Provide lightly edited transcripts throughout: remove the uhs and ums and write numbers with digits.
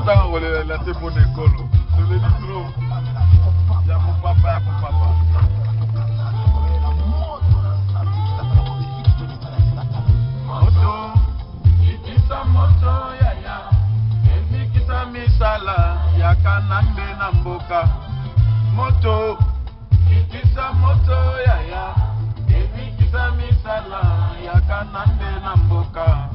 la c'est bonne école. C'est le litro. Ya pour papa, ya pour papa. Moto, kitisa moto ya ya. Ebi kita misala ya kanambe na mboka. Moto, kitisa moto ya ya. Ebi kita misala ya kanambe na mboka.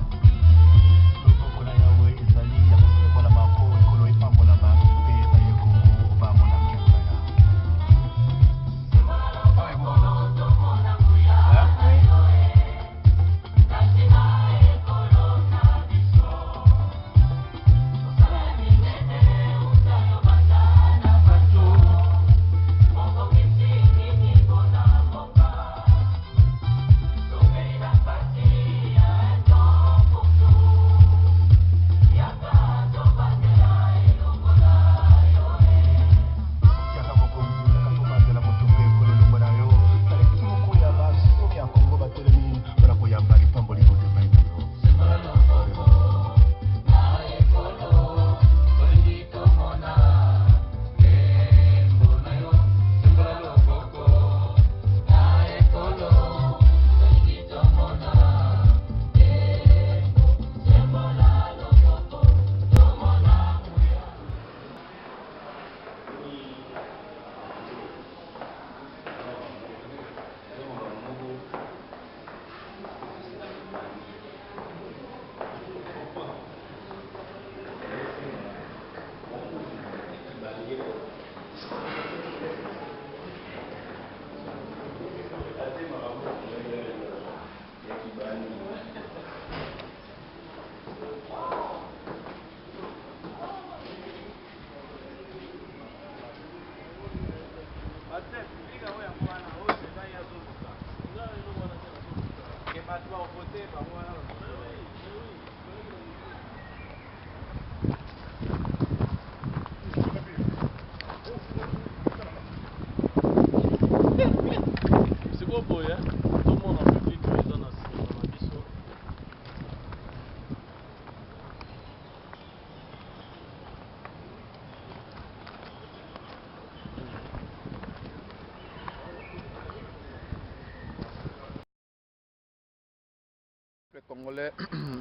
Congolais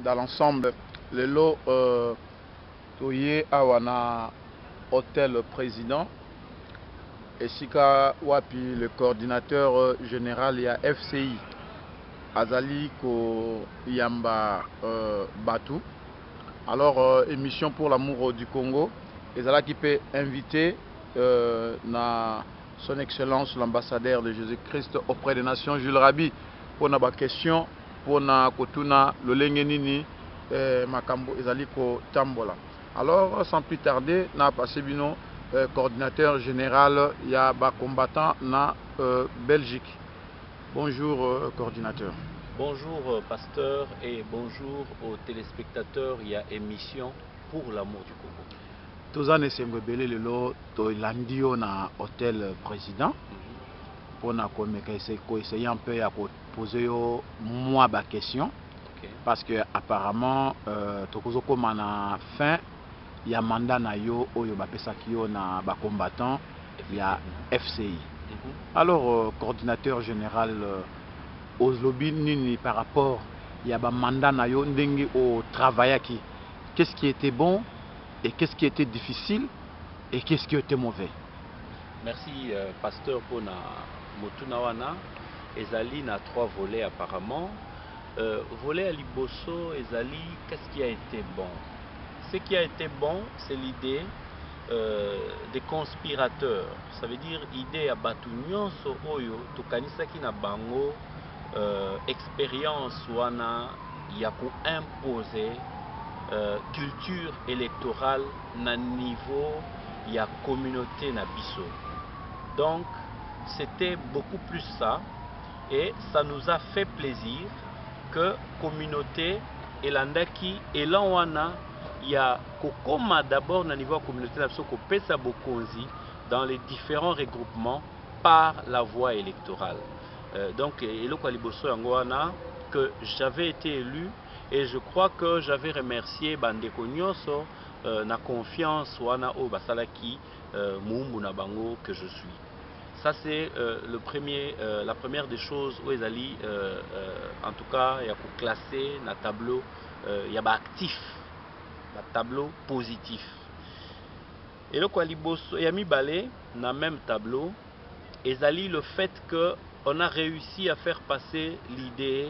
dans l'ensemble, le lot Toye Awana Hôtel Président et Sika Wapi, le coordinateur général et FCI Azali Ko Yamba Batou. Alors, émission pour l'amour du Congo, et Zala qui peut inviter son Excellence l'ambassadeur de Jésus-Christ auprès des Nations, Jules Rabi, pour une question. Pour na kotuna lolenge nini makambo ezali ko tambola. Alors sans plus tarder na passé bino coordinateur général ya ba combattant na Belgique. Bonjour coordinateur. Bonjour pasteur et bonjour aux téléspectateurs. Il y a émission pour l'amour du Congo. Tozane sengobele lelo to landio na hôtel président. Pour na essayer un peu à poser moi ma question, parce que apparemment tokozoko mana fin il y a mandat na yo oyo ba pesa kiyo na ba combattant il y a FCI. Alors coordinateur général Ozlobi nini par rapport il y a ba mandat na yo ndenge au travail qui qu'est-ce qui était bon et qu'est-ce qui était difficile et qu'est-ce qui était mauvais. Merci pasteur pour na Motunawana, Ezali na 3 volets apparemment. Volet à Liboso, Ezali, qu'est-ce qui a été bon? Ce qui a été bon, c'est l'idée des conspirateurs. Ça veut dire idée à Batunyonso Oyo, Tokanisaki na bango, expérience wana yako imposer culture électorale na niveau ya communauté na biso. Donc c'était beaucoup plus ça, et ça nous a fait plaisir que communauté elandaki elanwana ya kokoma d'abord na niveau communauté na biso kopesa bokonzi dans les différents regroupements par la voie électorale. Donc eloko liboso yango wana que j'avais été élu, et je crois que j'avais remercié bandeko nyonso na confiance wana o basalaki muumbu na bango que je suis. Ça c'est la première des choses où ezali en tout cas il y a pour classer na tableau il y a actif, tableau positif. Et le quoi liboso y a mis balé na même tableau ezali le fait que on a réussi à faire passer l'idée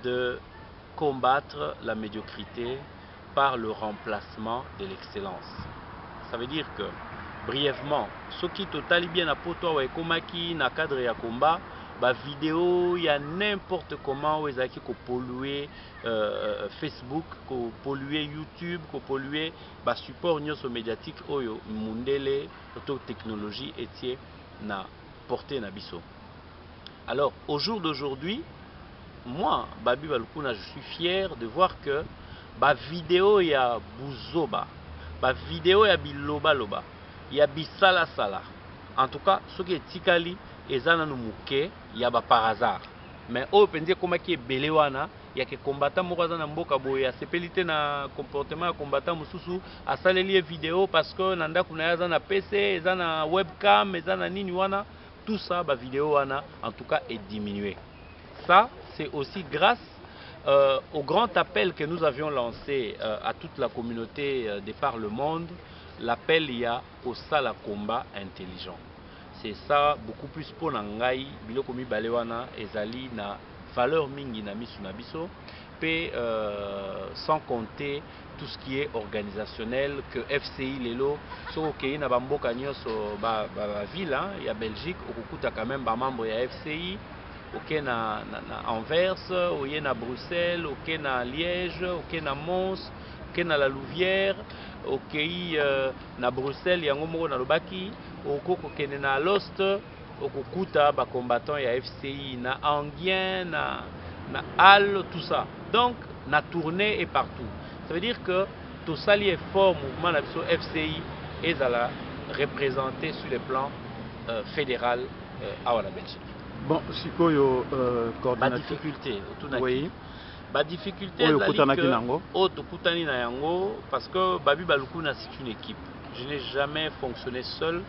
de combattre la médiocrité par le remplacement de l'excellence. Ça veut dire que, brièvement, ce qui totali bien à poto et komaki na cadre ya combat, ba vidéo, il y a n'importe comment où ils ko polluer Facebook, ko polluer YouTube, ko polluer ba support nyoso médiatique oyo mundele auto technologie etie na portée na biso. Alors, au jour d'aujourd'hui, moi, Babi Balukuna, je suis fier de voir que ba vidéo ya buzoba, ba vidéo ya biloba loba, ya bisala sala. En tout cas, ce qui est tikali, ezana no muke ya ba par hasard. Mais au penze koma ki ebele wana, ya ke combattant moko za na mboka boye ya sepelite na comportement ya combattant mususu asaleli vidéo parce que nanda kuna ya za na PC, eza na webcam, eza na nini wana, tout ça ba vidéo wana en tout cas est diminué. Ça, c'est aussi grâce au grand appel que nous avions lancé à toute la communauté de par le monde, l'appel il y a au sala combat intelligent. C'est ça beaucoup plus pour nangai biloko mibale wana ezali na valeur mingi na misu na biso pe sans compter tout ce qui est organisationnel que FCI lelo so okei na bamboka nyonso ba ville il y a Belgique okukuta quand même ba membre ya FCI. Ok na Anvers, ok na Bruxelles, ok na Liège, ok na Mons, ok na la Louvière, ok na Bruxelles yango moko na lobaki, ok na Alost, okukuta ba combattants ya FCI na Anguien, na Halle, tout ça. Donc na tournée et partout. Ça veut dire que tout ça est fort mouvement la FCI et la représenté sur le plan fédéral à la Belgique. Bon, sikoyo coordinateur. Difficulté, oui. Difficulté tokutani na yango parce que Babi Balukuna c'est une équipe. Je n'ai jamais fonctionné seul.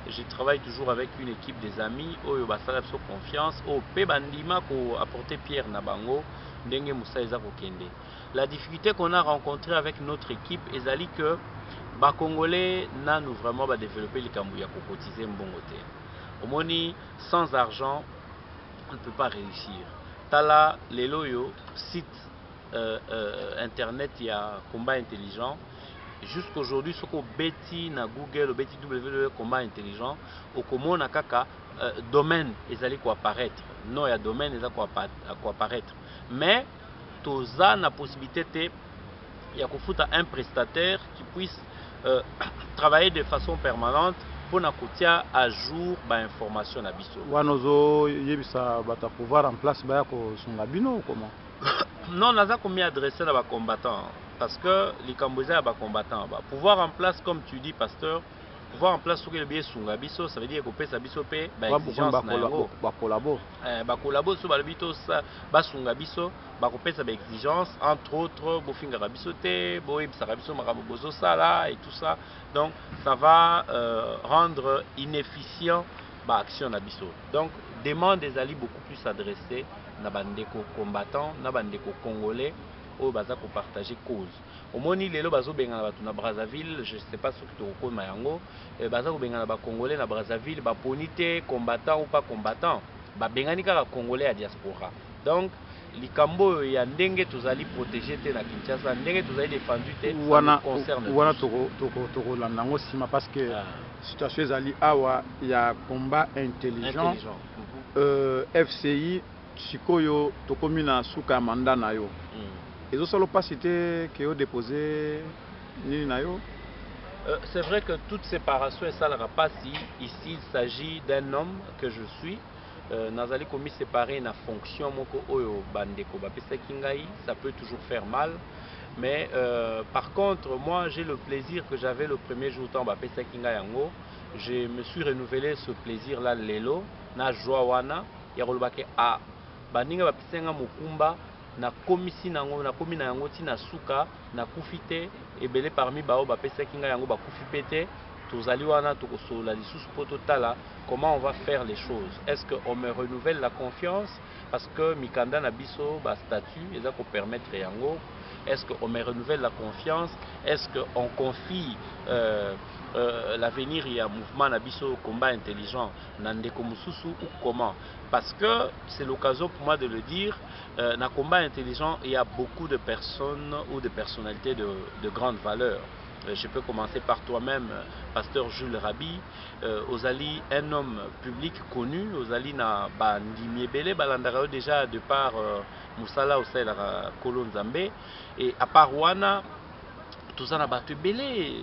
Je travaille toujours avec une équipe des amis oyo basala so confiance au pe bandima ko apporter pierre na bango ndenge musaiza ko kende. La difficulté qu'on a rencontrée avec notre équipe ezali que ba congolais n'a nous vraiment ba développer likambo ya ko cotiser mbongo te. Omoni sans argent on ne peut pas réussir. Tala leloyo site internet il y a combat intelligent. Jusqu'aujourd'hui, ce qu'on bêtit na Google, bêtit www combat intelligent, au komona kaka domaine ils allaient quoi apparaître. Non, il y a domaine ils quoi apparaître. Mais toza na possibilité il y a qu'on fout un prestataire qui puisse travailler de façon permanente pour na kotia à jour ba information na biso. Wanozo yebisa bata pouvoir en place ba ko songa bino ou comment? Non, naza komi adresser na ba combattants parce que les Cambodgiens ba combattants ba pouvoir en place comme tu dis pasteur, pouvoir en place ce que le bien songa biso, ça veut dire ko pesa biso pe ba exigence na yango ba collabo. Ba collabo so ba bito ça ba songa biso ba ko pesa ba exigence entre autres bo finga biso te, bo ebisa biso makambo bozo sala et tout ça. Donc ça va rendre inefficient ba action na biso. Donc demande des alliés beaucoup plus adressés na bandeko combattants, na bandeko congolais au baza ko partager cause. Au moni lelo bazo bengana batu na Brazzaville, je sais pas ce que tu reconnais mayango, baza ko bengana ba congolais na Brazzaville, ba ponité combattant ou pas combattant, ba bengani kaka congolais à diaspora. Donc likambo ya ndenge tozali protéger te na Kinshasa, ndenge tozali défendu te, ça nous concerne. Wana toko landango sima parce que situation ezali awa ya combat intelligent. FCI sikoyo tokomi na suka mandat na yo. Et ça pas cité que vous déposé ni na yo. C'est vrai que toute séparation et ça ne pas si ici il s'agit d'un homme que je suis. Nazali komi séparé na fonction moko oyo bandeko bapesa kingai, ça peut toujours faire mal. Mais par contre, moi j'ai le plaisir que j'avais le premier jour temps bapesa kingai yango. Je me suis renouvelé ce plaisir là lelo na joie wana ya kolobake a baninga bapesa nga mokumba na komisi nango na komi na yango tina suka na kufite ebele parmi bao ba pesa kinga yango ba kufipete tozali wana tokosola lisusu po totala comment on va faire les choses. Est-ce qu'on me renouvelle la confiance parce que mikanda na biso ba statut eza ko permettre yango? Est-ce qu'on me renouvelle la confiance? Est-ce qu'on confie l'avenir et un mouvement Nabiso combat intelligent Nandeko Mususu ou comment? Parce que c'est l'occasion pour moi de le dire, dans le combat intelligent, il y a beaucoup de personnes ou de personnalités de grande valeur. Je peux commencer par toi-même, pasteur Jules Rabi, Ozali, un homme public connu, Ozali na Bandimiebele, Balandarao déjà de par Moussala Osel Kolonzambe, et à part Wana, tout ça n'a pas été belé.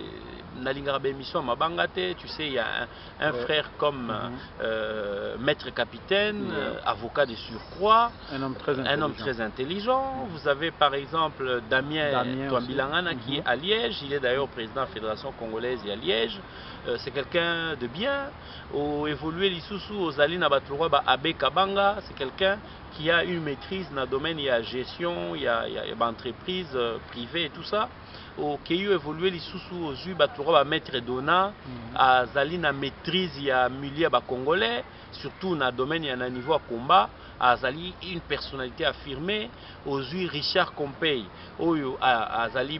Tu sais, il y a un frère comme maître capitaine, avocat de surcroît, un homme très intelligent. Vous avez par exemple Damien Touambilangana qui est à Liège, il est d'ailleurs président de la Fédération congolaise et à Liège. C'est quelqu'un de bien. Au évolué l'Issoussou, aux Alina Batouroua, Abe Kabanga, c'est quelqu'un qui a une maîtrise dans le domaine, il y a gestion, il y a entreprise privée et tout ça. Au Keyu évolué les sous aux yeux batouroba maître donna à Zali na maîtrise il y a milieu ba congolais surtout dans le domaine il y a un niveau à combat à Zali une personnalité affirmée aux yeux Richard Compey à Zali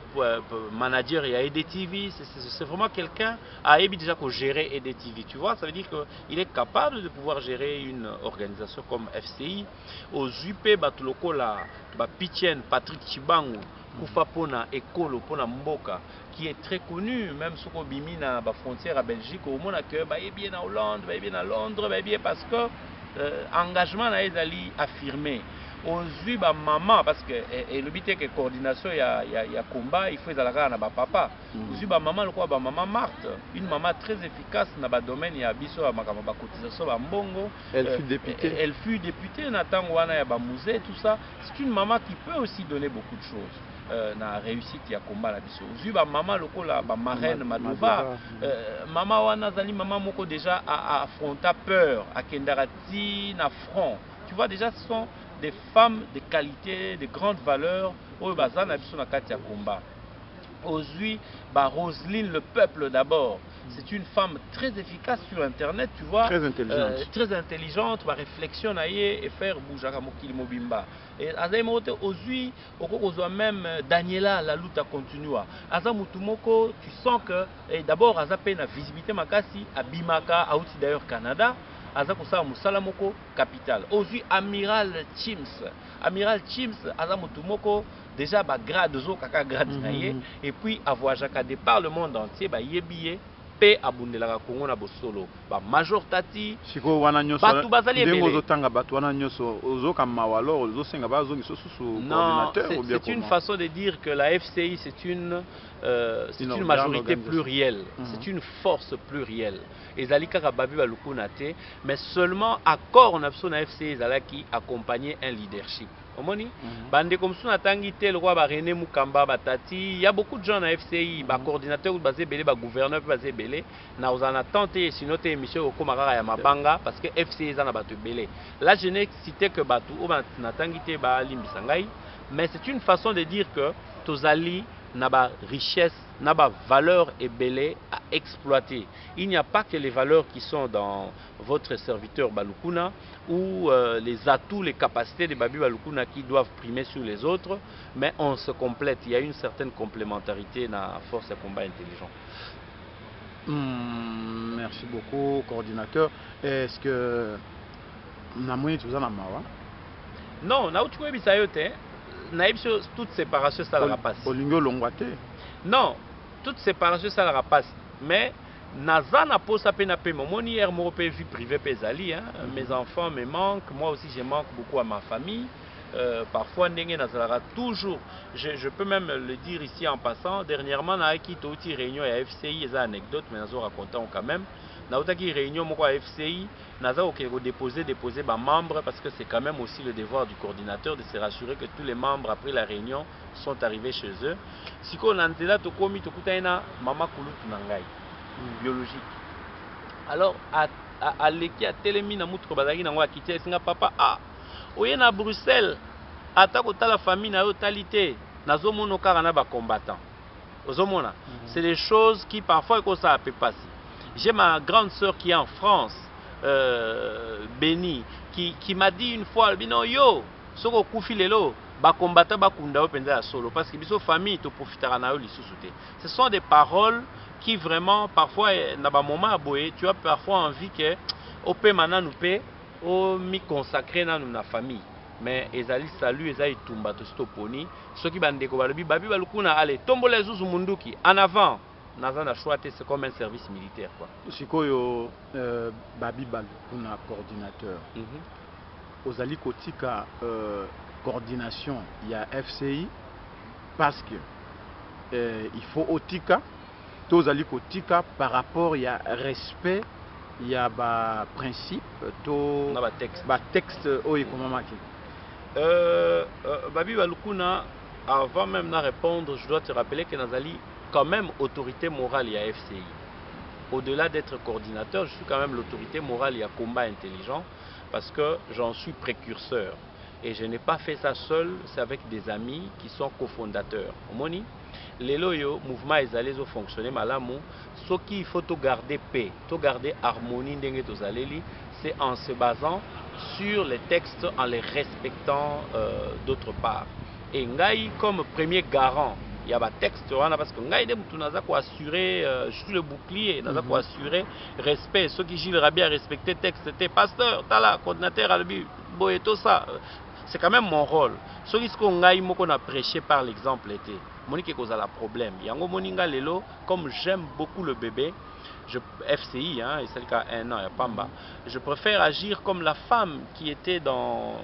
manager et à EDTV c'est vraiment quelqu'un à déjà qu'on gérer EDTV tu vois ça veut dire qu'il est capable de pouvoir gérer une organisation comme FCI aux UP batuloko la Pitien Patrick Chibangu Koufa Pona Ekolo Pona Mboka qui est très connu même sur Bimi na ba frontière à Belgique au monde que ba bien en Hollande ba bien à Londres ba bien parce que engagement na ezali affirmé aux yeux ba maman parce que et le but est que coordination il y a combat il faut ezalaka na ba papa aux yeux ba maman le quoi ba maman Marthe une maman très efficace na ba domaine il y a biso ba makama ba cotisation ba mbongo elle fut députée na tango wana ya ba musée tout ça c'est une maman qui peut aussi donner beaucoup de choses na réussite ya combat la biso uzui ba maman lokola ba marraine Madova maman wana zali maman moko déjà a affronté peur a kendarati na front tu vois déjà ce sont des femmes de qualité de grande valeur oyo baza na biso na kati ya combat uzui ba Roselyne le peuple d'abord. C'est une femme très efficace sur internet, tu vois. Très intelligente, va réflexion et faire bouger à Mokili Mobimba. Et Azaimote Ozui, Oko même Daniela, la lutte continue. Azamutumoko, tu sens que d'abord Azapé na visibilité Makasi, à Bimaka, à Outi d'ailleurs Canada. Azakosa Moussalamoko, capitale. Ozui Amiral Chims. Amiral Chims, Azamutumoko, déjà grade zo kaka grade naye. Et puis avoir jaka de par le monde entier, yebiye. Pe abundelaka Congo na bosolo ba major tati siko wana nyoso batu bazali ndengo zotanga batu wana nyoso ozoka mawalo ozosenga bazongi sosusu coordinateur ou bien c'est une façon de dire que la FCI c'est une majorité plurielle, c'est une force plurielle. Ezali kaka babi balukuna te mais seulement accord na biso na FCI ezalaki accompagner un leadership. Omoni bande comme ça natangi te le roi ba René Mukamba batati il y a beaucoup de gens na FCI ba coordinateur ou basé belé ba gouverneur basé belé na ozana tenté sinon te émission au komara ya mabanga parce que FCI za na batu belé là je n'ai cité que batu o natangi te ba limbisa ngai mais c'est une façon de dire que tozali na ba richesse na ba valeur et belé à exploiter. Il n'y a pas que les valeurs qui sont dans votre serviteur Balukuna ou les atouts, les capacités de Babi Balukuna qui doivent primer sur les autres, mais on se complète. Il y a une certaine complémentarité dans la force de combat intelligent. Merci beaucoup, coordinateur. Est-ce que Namouye tu as la mawa? Non, na utuwe bisayote. Naïbso toute séparation ça la passe. Olingo longwate. Non, toute séparation ça la passe. Mais Nazana posa pena pe momoni hier mo pe vie privée pesali hein. Mes enfants me manquent, moi aussi je manque beaucoup à ma famille. Parfois ndenge nazala toujours je peux même le dire ici en passant dernièrement na ki toti réunion ya FCI eza anecdote mais nazo raconter quand même na otaki réunion moko ya FCI naza okeko déposer ba membres parce que c'est quand même aussi le devoir du coordinateur de se rassurer que tous les membres après la réunion sont arrivés chez eux siko na nzela to komi to kutaina mama kulutu na ngai biologique alors à leki a telemi na mutu ko bazaki na ngwa kitia singa papa ah oye na Bruxelles ata kotala famille na yo talité nazomona kaka na ba combattant ozomona. C'est des choses qui parfois ça peut passer. J'ai ma grande sœur qui est en France, Béni, qui m'a dit une fois, non yo, soko kufi lelo, ba combattant ba kunda o penza solo parce que biso famille to profitera na yo lisusu te. Ce sont des paroles qui vraiment parfois na ba moment aboye, tu as parfois envie que au pe mana nous pe au mi consacrer na nous na famille. Mais ezali salut ezali tumba to stoponi soki bandeko balobi babi balukuna allez tombola zuzu munduki en avant nazana choix c'est comme un service militaire quoi. Sikoyo babi balukuna coordinateur. Ozali kotika coordination il y a FCI parce que il faut otika to ozali kotika par rapport il y a respect il y a ba principe to ba texte oyo ekomamaki. Babi Balukuna, avant même de répondre, je dois te rappeler que Nazali, quand même, autorité morale, il y a FCI. Au-delà d'être coordinateur, je suis quand même l'autorité morale, il y a combat intelligent, parce que j'en suis précurseur. Et je n'ai pas fait ça seul, c'est avec des amis qui sont cofondateurs. Moni, les loyaux, mouvement est allé fonctionner malamou, ce qu'il faut garder paix, garder harmonie, c'est en se basant sur les textes, en les respectant d'autre part. Et Ngaï, comme premier garant, il y a un texte, parce que Ngaï, nous avons assuré, je suis le bouclier, nous avons assuré respect. Ceux qui Gilles Rabia respecté le texte, c'était pasteur, tala, coordinateur, albi, boy, tout ça. C'est quand même mon rôle. Ce qu'on a prêché par l'exemple était, Monique cause la problème. Yango Moninga Lelo, comme j'aime beaucoup le bébé, FCI, hein, et c'est le cas 1 an, Pamba, je préfère agir comme la femme qui était dans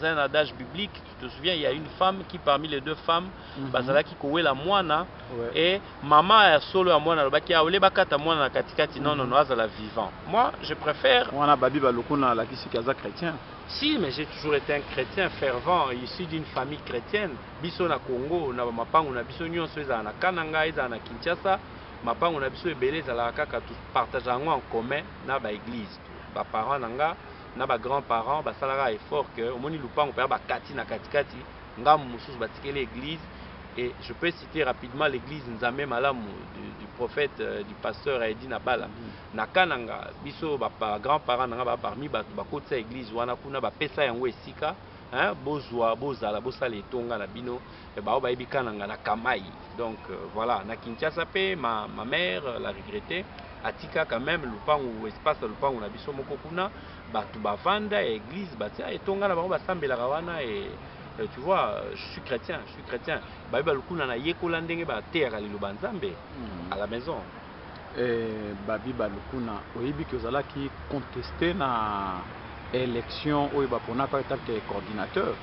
un adage biblique. Tu te souviens, il y a une femme qui, parmi les deux femmes, Bazala qui koué la moine, et maman a solo à moine, qui a olé bakata moine na katikati, non, non, non, la vivant. Moi, je préfère. On a babi balokuna la qui c'est chrétien. Si, mais j'ai toujours été un chrétien fervent, issu d'une famille chrétienne. Biso na Congo, na mapangu na biso nyonso eza na Kananga, eza na Kinshasa. Mapangu na biso ebele ezala kaka tout partage en commun na ba église. Ba parents nanga, na ba grands-parents, ba salara effort que omoni lupangu pa ba kati na katikati, ngamu mususu batikele église. Et je peux citer rapidement l'église Nzambe Malamu du prophète, du pasteur Aedi Nabala. Na Kananga, biso ba grands-parents nanga ba parmi ba kotsa église wana kuna ba pesa yango esika, hein, bozwa bozala bosala etonga na bino e ba ba yebi Kananga na Kamai. Donc voilà, na Kinshasa pe ma mère l'a regretté. Atika quand même lupangu espace lupangu na biso moko kuna batu bavanda église batia etonga na bango basambela wana et tu vois, je suis chrétien. Babi balukuna na yekola ndenge ba terre liloba nzambe à la maison. Babi balukuna oyebi que ozala ki contesté na élection oyo bapona ka tant que coordinateur.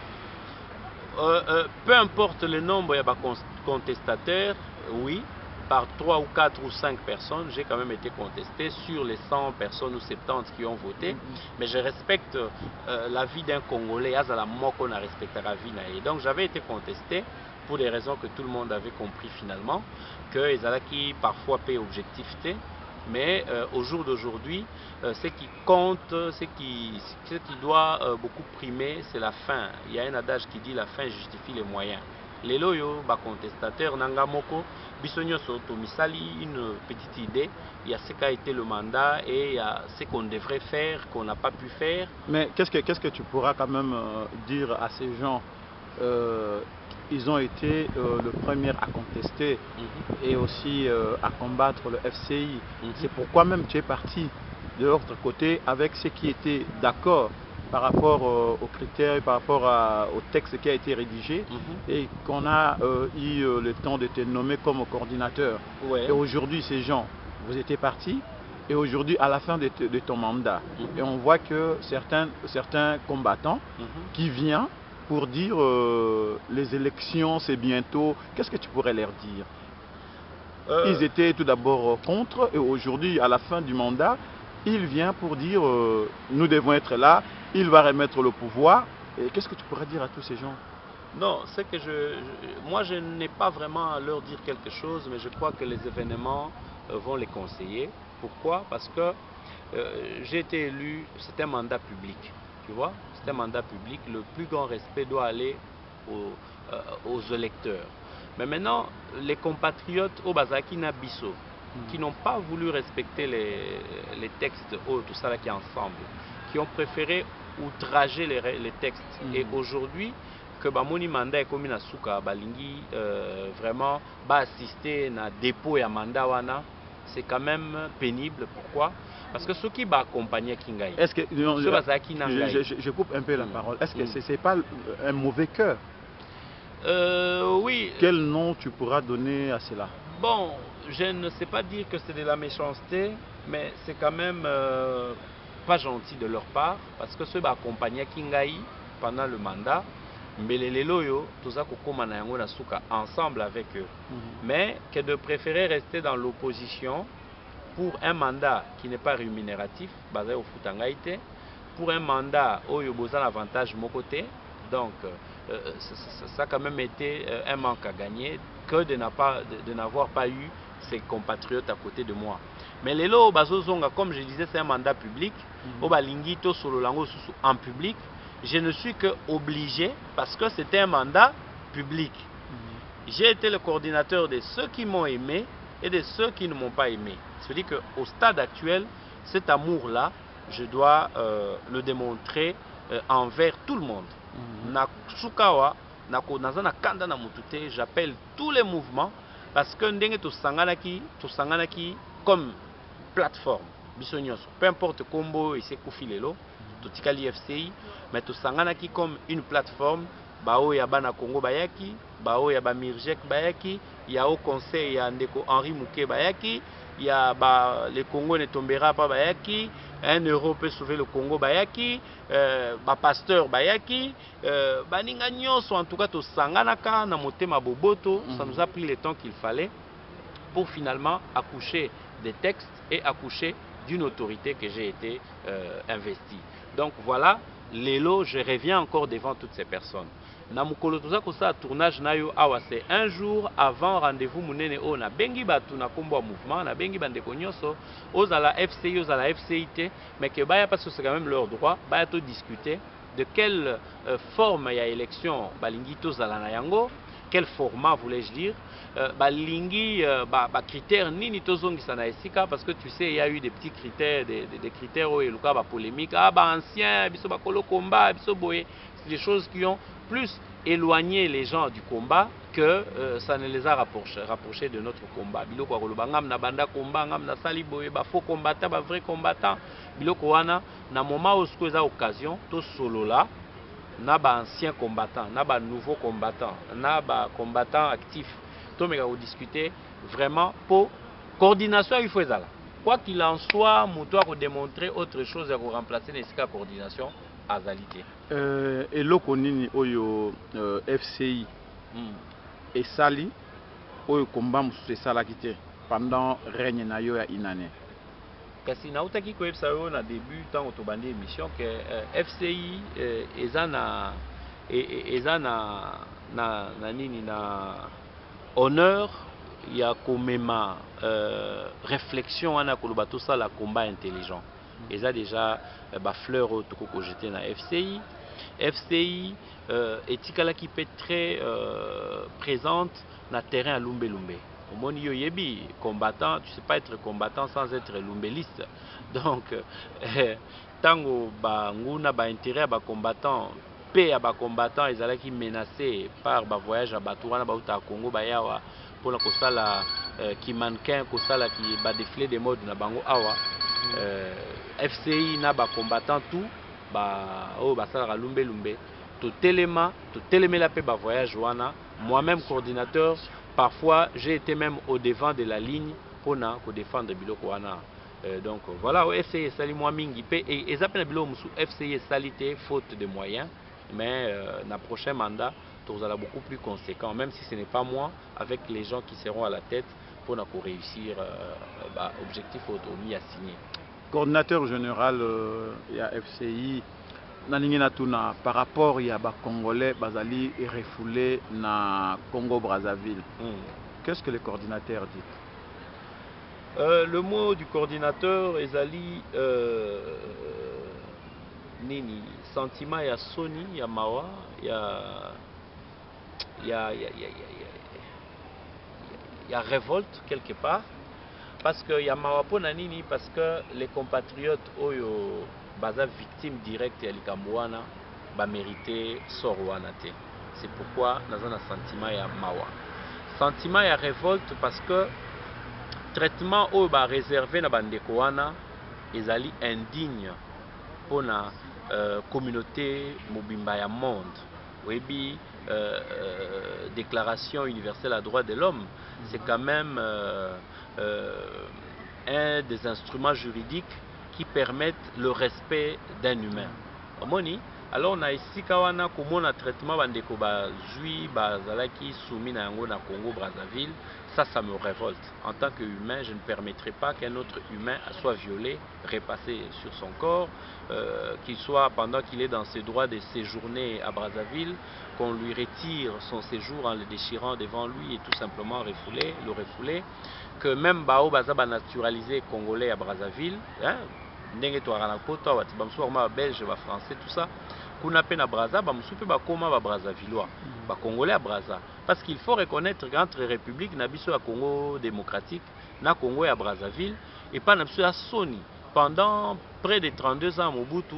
Peu importe le nombre ya ba contestataires, oui. Par 3 ou 4 ou 5 personnes, j'ai quand même été contesté sur les 100 personnes ou 70 qui ont voté. Mais je respecte la vie d'un Congolais, Azala Moko na respecte la vie. Et donc j'avais été contesté pour des raisons que tout le monde avait compris finalement, que Ezala qui parfois paie objectivité. Mais au jour d'aujourd'hui, ce qui compte, ce qui doit beaucoup primer, c'est la fin. Il y a un adage qui dit la fin justifie les moyens. Les loyaux, les contestataires, Nangamoko, Bissonio Soto, Misali, une petite idée. Il y a ce qu'a été le mandat et il y a ce qu'on devrait faire, qu'on n'a pas pu faire. Mais qu'est-ce que tu pourras quand même dire à ces gens? Ils ont été le premier à contester et aussi à combattre le FCI. C'est pourquoi même tu es parti de l'autre côté avec ceux qui étaient d'accord par rapport aux critères, par rapport au texte qui a été rédigé et qu'on a eu le temps de te nommer comme coordinateur. Et aujourd'hui, ces gens, vous étiez partis et aujourd'hui, à la fin de ton mandat, et on voit que certains combattants qui viennent pour dire les élections, c'est bientôt, qu'est-ce que tu pourrais leur dire? Ils étaient tout d'abord contre et aujourd'hui, à la fin du mandat, il vient pour dire nous devons être là, il va remettre le pouvoir. Et qu'est-ce que tu pourrais dire à tous ces gens? Non, c'est que moi je n'ai pas vraiment à leur dire quelque chose, mais je crois que les événements vont les conseiller. Pourquoi? Parce que j'ai été élu, c'est un mandat public. Tu vois, c'est un mandat public. Le plus grand respect doit aller aux électeurs. Mais maintenant, les compatriotes au Bazaki Nabiso, qui n'ont pas voulu respecter les textes, tout ça là qui est ensemble, qui ont préféré outrager les textes. Et aujourd'hui, que Bamoni mandat est comme Nasuka, Balingi vraiment assister à dépôt et à mandat wana, c'est quand même pénible. Pourquoi? Parce que ceux qui accompagnaient Kingai, est-ce que je coupe un peu la parole. Est-ce que c'est pas un mauvais cœur? Oui. Quel nom tu pourras donner à cela? Bon, je ne sais pas dire que c'est de la méchanceté, mais c'est quand même pas gentil de leur part, parce que ceux qui accompagnaient Kingai pendant le mandat, Mbeleloyo, tout ça ensemble avec eux. Mais que de préférer rester dans l'opposition pour un mandat qui n'est pas rémunératif, basé au Futangaïté, pour un mandat où il y a un avantage de mon côté. Donc, ça a quand même été un manque à gagner que de n'avoir pas eu ses compatriotes à côté de moi. Mais les lots, comme je disais, c'est un mandat public. En public, je ne suis que obligé parce que c'était un mandat public. J'ai été le coordinateur de ceux qui m'ont aimé et de ceux qui ne m'ont pas aimé. C'est-à-dire qu'au stade actuel, cet amour-là, je dois le démontrer envers tout le monde. J'appelle tous les mouvements parce que nous sanganaki comme plateforme. Peu importe combo et c'est Koufilelo, Totikali FCI, mais nous sanganaki comme une plateforme. Bao ya bana Congo bayaki, bao ya ba Mirjek bayaki, ya au conseil ya Ndeko Henri Mouké bayaki, ya ba le Congo ne tombera pas bayaki, 1 euro peut sauver le Congo bayaki, ba pasteur bayaki, baninga nyonso en tout cas to sanganaka na motema boboto, ça nous a pris le temps qu'il fallait pour finalement accoucher des textes et accoucher d'une autorité que j'ai été investi. Donc voilà, Lelo, je reviens encore devant toutes ces personnes. Namukolo tuza kosa tournage nayo awa c'est un jour avant rendez-vous munene o na bengi batu na kombo mouvement na bengi bandeko nyonso ozala FCI ozala FCIT mais que baya parce que c'est quand même leur droit baya to discuter de quelle forme il y a élection balingi tozala na yango, quel format voulais-je dire, balingi critères nini tozongisa na esika parce que tu sais il y a eu des petits critères des critères où il y a polémique ancien biso bakolo combat biso boye, c'est des choses qui ont plus éloigné les gens du combat que ça ne les a rapprochés de notre combat. Biloko akoloba ngam na banda combat ngam na sali boye ba faux combattant ba vrai combattant biloko wana na moment où ce occasion to solo là na ba ancien combattant na ba nouveau combattant na ba combattant actif to meka ko discuter vraiment pour coordination il faut ezala quoi qu'il en soit muto a ko démontrer autre chose à remplacer nesika coordination azalité eloko nini oyo FCI et sali oyo combat mususu esalaki te pendant règne na yo ya inane. Kasi nautaki koyebisa yo na début ntango tobandi émission que FCI eza na nini na honneur ya komema réflexion wana koloba tosala combat intelligent. Eza déjà ba fleur oyo tokoko jeter na FCI. FCI etikalaki pe très présente na terrain à Lumbe Lumbe. Omoni yo yebi combattant, tu sais pas être combattant sans être lumbeliste. Donc tango ba nguna ba intérêt ba combattant pe ba combattant ezalaki menacé par ba voyage à Batourana ba uta Congo ba yawa pour la kosala ki mannequin kosala ki ba défilé de mode na bango awa FCI na ba combattant tout ba o ba sala Lumbe Lumbe to telemela pe ba voyage wana moi-même coordinateur. Parfois, j'ai été même au devant de la ligne pour défendre Biloko wana. Donc voilà, FCI sali moi mingi et ezapena bilo musu FCI salité faute de moyens, mais na prochain mandat, tout allons beaucoup plus conséquent, même si ce n'est pas moi, avec les gens qui seront à la tête pour réussir objectif autonomie à signer. Coordinateur général il y a FCI Naningina par rapport il y a ba Congolais bazali refoulé na Congo Brazzaville. Qu'est-ce que le coordinateur dit? Le mot du coordinateur Ezali nini sentiment ya soni ya mawa ya révolte quelque part parce que ya mawa pona nini parce que les compatriotes oyo baza victime directe ya likambo wana ba mérité soro wana te. C'est pourquoi naza na sentiment ya mawa, sentiment ya révolte parce que traitement oyo ba réservé na bandeko wana ezali indigne pona communauté mobimba ya monde. Webi déclaration universelle des droits de l'homme, c'est quand même un des instruments juridiques qui permettent le respect d'un humain. Omoni, alors on a ici kawana komona traitement bandeko ba zui ba zalaki soumis na yango na Congo Brazzaville, ça me révolte. En tant qu'humain, je ne permettrai pas qu'un autre humain soit violé, repassé sur son corps, qu'il soit pendant qu'il est dans ses droits de séjourner à Brazzaville, qu'on lui retire son séjour en le déchirant devant lui et tout simplement le refouler, que même Bao Baza ba naturalisé congolais à Brazzaville, hein, ndenge to arana poto wa tibamso ma belge ba français tout ça, kuna pe na Brazza ba musupe ba koma ba Brazzavillois, ba congolais à Brazza, parce qu'il faut reconnaître qu'entre république na biso ya Congo démocratique na Congo ya Brazzaville et pas na biso ya Soni pendant près de 32 ans Mobutu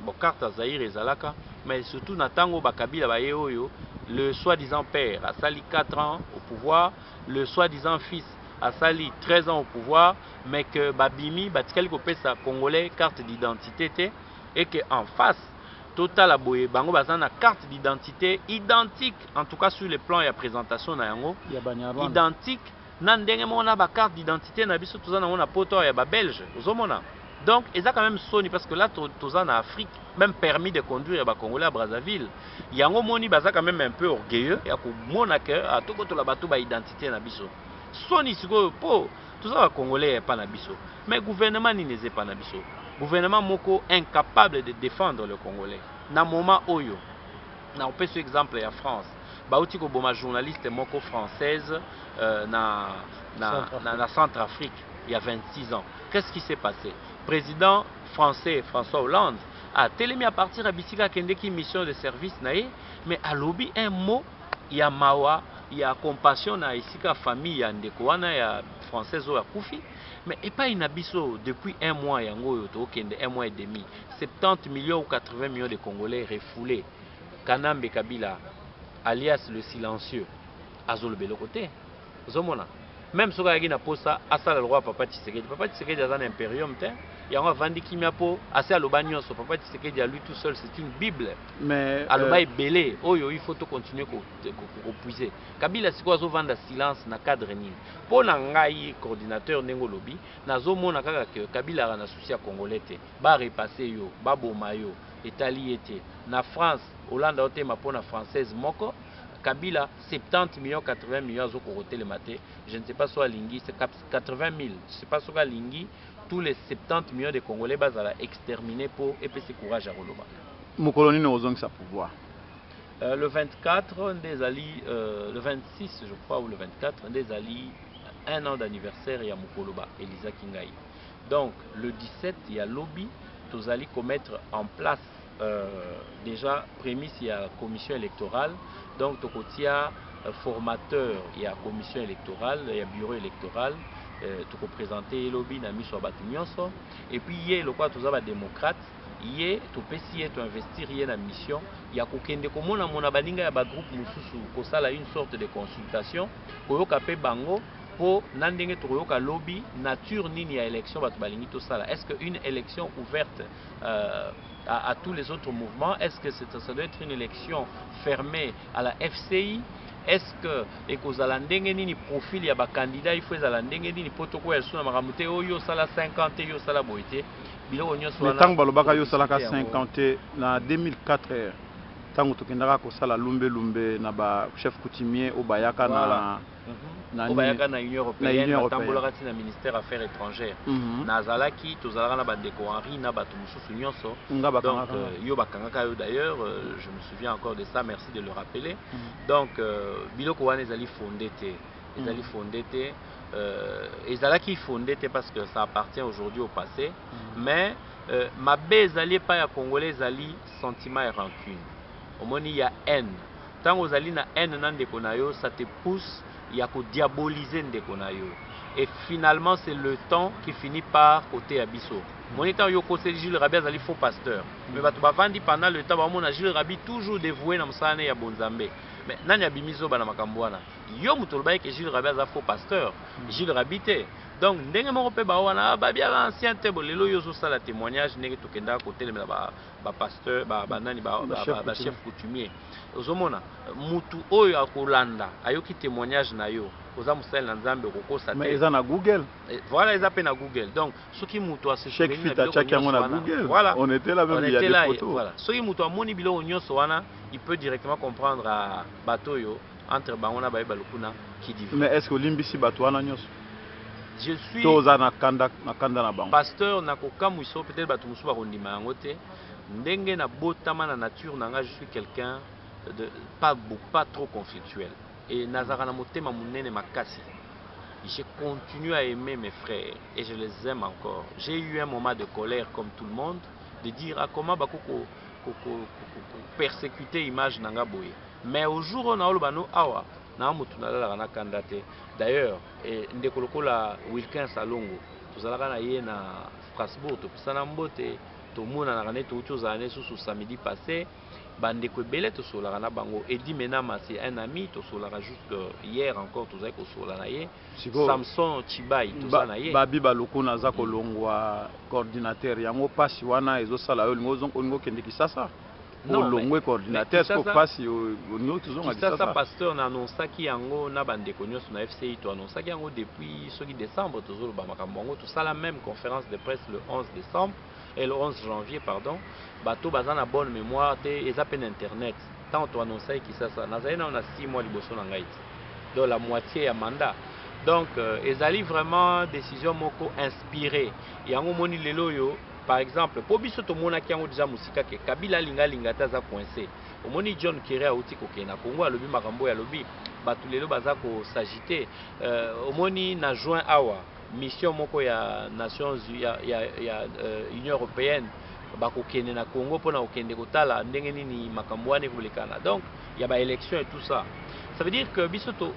bon carte Zaïre et Zalaka, mais surtout na tango ba Kabila ba yeoyo, le soi-disant père a sali 4 ans au pouvoir, le soi-disant fils a sali 13 ans au pouvoir, mais que Babimi, Batikali Kopesa Congolais, carte d'identité, et qu'en face, Total Aboye, Bango Bazana, carte d'identité identique, en tout cas sur le plan et la présentation, identique, Nandenge Mona, carte d'identité, Nabiso Tozana, on a poto, et Belge, Ozomona. Donc, ils ont quand même sonné parce que là, en Afrique, même permis de conduire les Congolais à Brazzaville, il y a un moni baza quand même un peu orgueilleux, il y a un tout côté la bateau identité Nabiso. Soni siko po tout ça congolais pas na biso mais gouvernement ni n'est pas na biso gouvernement moko incapable de défendre le congolais na moment oyo na on peut ce exemple ya France bauti ko boma journaliste moko française na Centrafrique il y a 26 ans. Qu'est-ce qui s'est passé? Président français François Hollande a télémis à partir à Bissika Kendeki mission de service naé mais a lobby un mot ya mawa. Il y a compassion na isika famille ya ndeko wana ya française ya kufi mais et pas inabiso depuis un mois yango to kende un mois et demi 70 millions ou 80 millions de Congolais refoulés. Kanambe Kabila alias le silencieux azolo belo côté zomona même soka yaki na posa asala le roi Papa Tshisekedi azana imperium te yango vandi kimia po assez aloba nyonso Papa Tshisekedi à lui tout seul c'est une bible mais aloba belé oyo il faut to continuer ko puiser Kabila siko azo vanda silence na cadre nini po na ngai coordinateur nengo lobi nazo mona kaka que Kabila na souci ya congolais te ba repasser yo ba boma yo etali ete na France Hollande ote mapona française moko Kabila 70 millions 80 millions au côté le maté. Je ne sais pas soit Lingi, c'est 80 000. Je ne sais pas soit Lingi. Tous les 70 millions de Congolais bas à la exterminer pour EPC courage à Roloba. Moukoloni n'a pas sa pouvoir. Le 24 des alliés, le 26 je crois ou le 24 des alliés, un an d'anniversaire il y a Moukoloba, Elisa Kingai. Donc le 17 il y a lobby, tous allés commettre en place déjà prémisse il y a commission électorale. Donc, il y a formateur, il y a commission électorale, il y a bureau électoral, tu peux présenter le lobby dans mission. Et puis, il y a le quoi, tous les démocrates, il y a tu peux essayer d'investir dans la mission. Il y a kokende comme on a baninga ya ba groupe mususu ko sala une sorte de consultation ko yoka pe bango pour nandenge to yoka lobby nature nini ya élection batu balingi to sala. Est-ce qu'une élection ouverte à tous les autres mouvements, est-ce que ça doit être une élection fermée à la FCI? Est-ce que les ni profil ya ba candidat il faut zalandenge ni protocole ya suna makamute oyo sala 50 yo sala boité biloko nyonso wana tango balobaka yo sala ka 50 na 2004 tango tokendaka ko sala lumbe na ba chef coutumier obayaka na Obayaka na Union Européenne, tambolaka na ministère Affaires étrangères. Nazalaki, tozalaka na bandeko Henri na bato mususu nyonso. Donc yo bakangaka yo d'ailleurs, je me souviens encore de ça, merci de le rappeler. Donc biloko wana ezali fondé te. Ezali fondé te ezalaki fondé parce que ça appartient aujourd'hui au passé, mais mabe ezali pas ya congolais ezali sentiment et rancune. Omoni il y a haine. Tant ozali na haine na ndeko na yo, ça te pousse ya ko diaboliser ndeko na yo. Et finalement c'est le temps qui finit par côté abisso. Mon état yo conseil Jules Rabi azali faux pasteur. Mais bato bavandi pendant le temps bamona Jules Rabi toujours dévoué na msana ya bonzambe. Mais nani abimizo bana makambo wana. Yo muto loba ke Jules Rabi azali faux pasteur. Jules Rabi te. Donc ndenge moko pe ba wana ba bia ancien te bolelo yo zo sala témoignage ndenge tokenda côté le ba pasteur ba nani ba chef coutumier. Ozomona mutu oyo akolanda ayoki témoignage na yo. Mais ils ont na Google. Voilà, ils appellent na Google. Donc, ce qui mouto à ce chaque fit à chacun na Google. Voilà. On était là même, il y a des photos. Voilà. Ce qui mouto à moni bilo onyo soana, il peut directement comprendre à Batoyo entre Bangona Baye Balukuna qui dit. Mais est-ce que limbisi Batoana nyos? Je suis toza na kanda na bango. Pasteur na kokamwiso peut-être batu musuba kondima yango te. Ndenge na botama na nature nanga, je suis quelqu'un de pas trop conflictuel. Et Nazarana Motema Mounene Makasi. Je continue à aimer mes frères et je les aime encore. J'ai eu un moment de colère comme tout le monde, de dire ah, comment bakoko persécuter l'image nanga boye. Mais au jour où on a eu le awa, na mutunala la kandate. D'ailleurs, ndekoloko la Wilkins Salongo, tout ça là na Strasbourg, tout ça na mbote, tout le monde a ramené tout chose année sous samedi passé. Bande ko belé to solara na bango Edi Menama c'est un ami to solara juste hier encore to zako solara ye Samson Chibai to ça na ye babi baloko na za kolongwa coordinateur yango pasi wana ezo sala yo ngo kende kisasa olongwe coordinateur ko pasi no to zonga kisasa ça pasteur na annonça ki yango na bande ko nyoso na FCI to annonça ki yango depuis soki décembre to zo ba makambo ngo to sala même conférence de presse le 11 décembre et le 11 janvier, pardon, bateau bazan a bonne mémoire, et ils appellent internet. Tant on annonce qui ça, on a 6 mois de bosso dans donc la moitié à mandat. Donc, ils allaient vraiment décision moko inspirée. Il y a un moment yo, par exemple, pour biso to mona ki yango déjà musika ke Kabila linga taza coincé. Au moni John Kere auti ko na Congo alobi makambo ya lobi, batu lelo baza ko s'agiter. Au moni na juin awa mission moko ya Nations ya Union Européenne bakokende na Congo pona okende kotala ndenge nini makambo wane kolekana. Donc il y a ba élection et tout ça. Ça veut dire que bisoto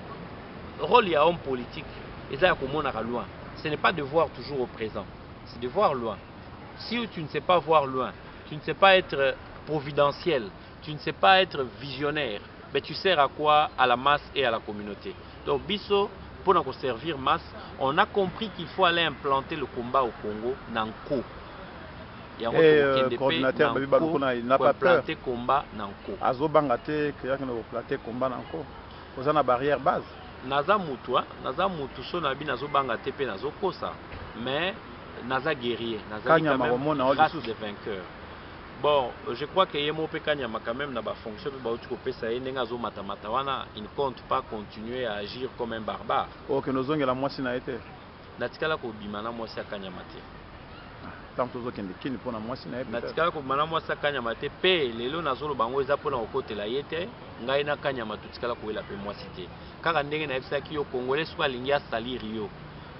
rôle ya homme politique eza ko mona ka loin. Ce n'est pas de voir toujours au présent, c'est de voir loin. Si tu ne sais pas voir loin, tu ne sais pas être providentiel, tu ne sais pas être visionnaire, mais tu sers à quoi? À la masse et à la communauté. Donc biso pour nous servir masse, on a compris qu'il faut aller implanter le combat au Congo, Nanko. Et coordinateur Babi Balukuna, il n'a pas peur. Implanter combat Nanko. Azo bangate, qu'il y a implanter combat Nanko. Vous avez une barrière base. Naza mutu so nabi nazo bangate pe nazo kosa. Mais naza guerrier, naza quand même race de vainqueur. Bon, je crois que Yemo Pekanyama quand même n'a pas fonctionné. Il ne compte pas continuer à agir comme un barbare. Ok, nous avons la moitié n'a été. Natikala ko bimana moitié Kanyamate. Tant que nous avons pour la moitié n'a été. Natikala ko bimana moitié Kanyamate. Pe lelo nazolo bango eza pona okote la yete. Ngai na Kanyamate tikala ko ela pe moitié. Kaka ndenge na efsa ki yo Congolais soit lingia salir yo.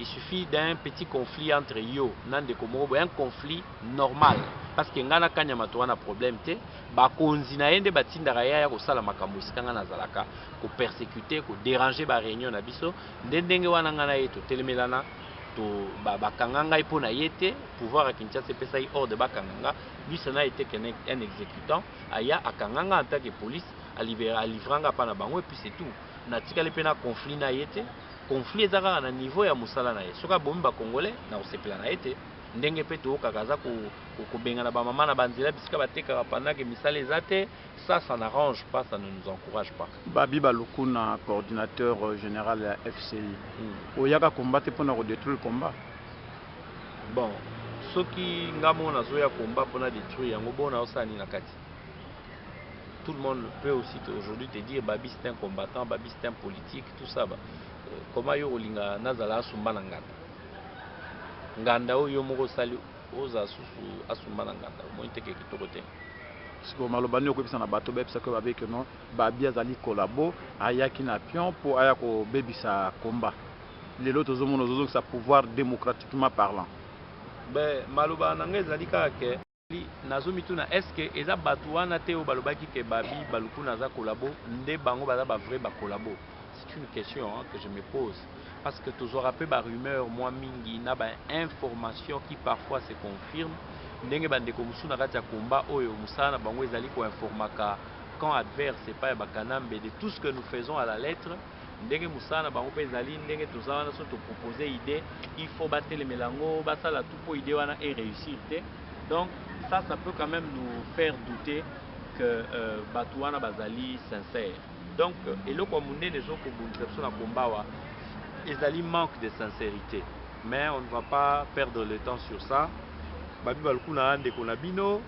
Il suffit d'un petit conflit entre yo, nande komoro, un conflit normal. Parce que ngana kanyama to wana problème te, ba konzi na yende batinda raya ya ko sala makambo sikanga na zalaka, ko persécuter, ko déranger ba réunion na biso, ndenge wana ngana yeto telemelana to ba kanganga ipo na yete, pouvoir à Kinshasa pesa hors de ba kanganga, lui ça n'a été qu'un exécutant, aya akanganga en tant que police, à livranga pa na bango et puis c'est tout. Na tikale pena conflit na yete. Conflit ezaka na niveau ya musala na ye. Soka bombi ba congolais na osepela na ete ndenge pe to kakaza ko benga na ba mama na banzela bisika bateka pendant que misala ezate, ça n'arrange pas, ça ne nous encourage pas. Babi Balukuna, coordinateur général de la FCI. Oyaka combattre pour nous détruire le combat. Bon, ceux qui ngamo na zoya combat pour na détruire yango bona osani na kati. Tout le monde peut aussi aujourd'hui te dire Babi c'est un combattant, Babi c'est un politique, tout ça. Comment yo olinga nazala asumba na nganda nganda oyo moko sali oza susu asumba na nganda moite ke kitoko te siko malobani okopesa na bato bebisa ko babeke non Babi azali kolabo ayaki na pion po aya ko bebisa komba les autres hommes ça pouvoir démocratiquement parlant. Ben maloba nanga ezali kaka ke nazomituna est-ce que eza bato wana te o balobaki ke babi baluku naza kolabo nde bango baza ba vrai ba kolabo. C'est une question hein, que je me pose parce que toujours rappelé ba rumeur moi mingi na ba information qui parfois se confirme ndenge bandeko musuna kati ya komba oyo musana bango ezali ko informaka quand adverse c'est pas bakanambe de tout ce que nous faisons à la lettre. Ndenge musana bango pe ezali ndenge tozawana so to proposer idée il faut battre les mélango basala tout pour idée wana et réussir te. Donc ça peut quand même nous faire douter que batouana bazali sincère. Donc eloko munene les autres ko na kombawa ezali manque de sincérité. Mais on ne va pas perdre le temps sur ça. Babi balukuna ande konabino,